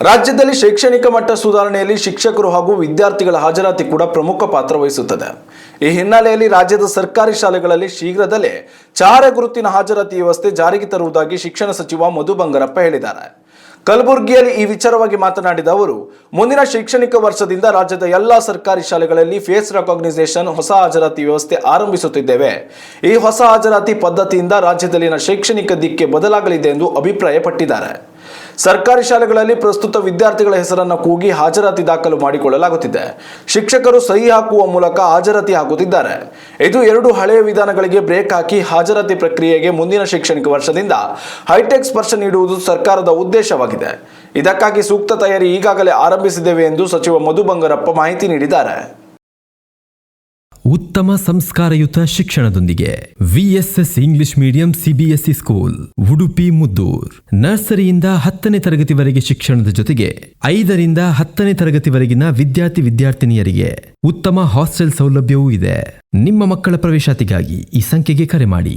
ರಾಜ್ಯದಲ್ಲಿ ಶೈಕ್ಷಣಿಕ ಮಟ್ಟ ಸುಧಾರಣೆಯಲ್ಲಿ ಶಿಕ್ಷಕರು ಹಾಗೂ ವಿದ್ಯಾರ್ಥಿಗಳ ಹಾಜರಾತಿ ಕೂಡ ಪ್ರಮುಖ ಪಾತ್ರ ವಹಿಸುತ್ತದೆ. ಈ ಹಿನ್ನೆಲೆಯಲ್ಲಿ ರಾಜ್ಯದ ಸರ್ಕಾರಿ ಶಾಲೆಗಳಲ್ಲಿ ಶೀಘ್ರದಲ್ಲೇ ಚಹರೆ ಗುರುತಿನ ಹಾಜರಾತಿ ವ್ಯವಸ್ಥೆ ಜಾರಿಗೆ ತರುವುದಾಗಿ ಶಿಕ್ಷಣ ಸಚಿವ ಮಧು ಬಂಗಾರಪ್ಪ ಹೇಳಿದ್ದಾರೆ. ಕಲಬುರಗಿಯಲ್ಲಿ ಈ ವಿಚಾರವಾಗಿ ಮಾತನಾಡಿದ ಅವರು, ಮುಂದಿನ ಶೈಕ್ಷಣಿಕ ವರ್ಷದಿಂದ ರಾಜ್ಯದ ಎಲ್ಲಾ ಸರ್ಕಾರಿ ಶಾಲೆಗಳಲ್ಲಿ ಫೇಸ್ ರೆಕಾಗ್ನಿಷನ್ ಹೊಸ ಹಾಜರಾತಿ ವ್ಯವಸ್ಥೆ ಆರಂಭಿಸುತ್ತಿದ್ದೇವೆ. ಈ ಹೊಸ ಹಾಜರಾತಿ ಪದ್ಧತಿಯಿಂದ ರಾಜ್ಯದಲ್ಲಿನ ಶೈಕ್ಷಣಿಕ ದಿಕ್ಕೆ ಬದಲಾಗಲಿದೆ ಎಂದು ಅಭಿಪ್ರಾಯಪಟ್ಟಿದ್ದಾರೆ. ಸರ್ಕಾರಿ ಶಾಲೆಗಳಲ್ಲಿ ಪ್ರಸ್ತುತ ವಿದ್ಯಾರ್ಥಿಗಳ ಹೆಸರನ್ನು ಕೂಗಿ ಹಾಜರಾತಿ ದಾಖಲು ಮಾಡಿಕೊಳ್ಳಲಾಗುತ್ತಿದೆ. ಶಿಕ್ಷಕರು ಸಹಿ ಹಾಕುವ ಮೂಲಕ ಹಾಜರಾತಿ ಹಾಕುತ್ತಿದ್ದಾರೆ. ಇದು ಎರಡು ಹಳೆಯ ವಿಧಾನಗಳಿಗೆ ಬ್ರೇಕ್ ಹಾಕಿ ಹಾಜರಾತಿ ಪ್ರಕ್ರಿಯೆಗೆ ಮುಂದಿನ ಶೈಕ್ಷಣಿಕ ವರ್ಷದಿಂದ ಹೈಟೆಕ್ ಸ್ಪರ್ಶ ನೀಡುವುದು ಸರ್ಕಾರದ ಉದ್ದೇಶವಾಗಿದೆ. ಇದಕ್ಕಾಗಿ ಸೂಕ್ತ ತಯಾರಿ ಈಗಾಗಲೇ ಆರಂಭಿಸಿದ್ದೇವೆ ಎಂದು ಸಚಿವ ಮಧು ಬಂಗಾರಪ್ಪ ಮಾಹಿತಿ ನೀಡಿದ್ದಾರೆ. ಉತ್ತಮ ಸಂಸ್ಕಾರಯುತ ಶಿಕ್ಷಣದೊಂದಿಗೆ VSS English medium CBSE school Udupi Muddur. ನರ್ಸರಿಯಿಂದ 10ನೇ ತರಗತಿವರೆಗೆ ಶಿಕ್ಷಣದ ಜೊತೆಗೆ 5ರಿಂದ 10ನೇ ತರಗತಿವರೆಗಿನ ವಿದ್ಯಾರ್ಥಿನಿಯರಿಗೆ ಉತ್ತಮ ಹಾಸ್ಟೆಲ್ ಸೌಲಭ್ಯವೂ ಇದೆ. ನಿಮ್ಮ ಮಕ್ಕಳ ಪ್ರವೇಶಾತಿಗಾಗಿ ಈ ಸಂಖ್ಯೆಗೆ ಕರೆ ಮಾಡಿ.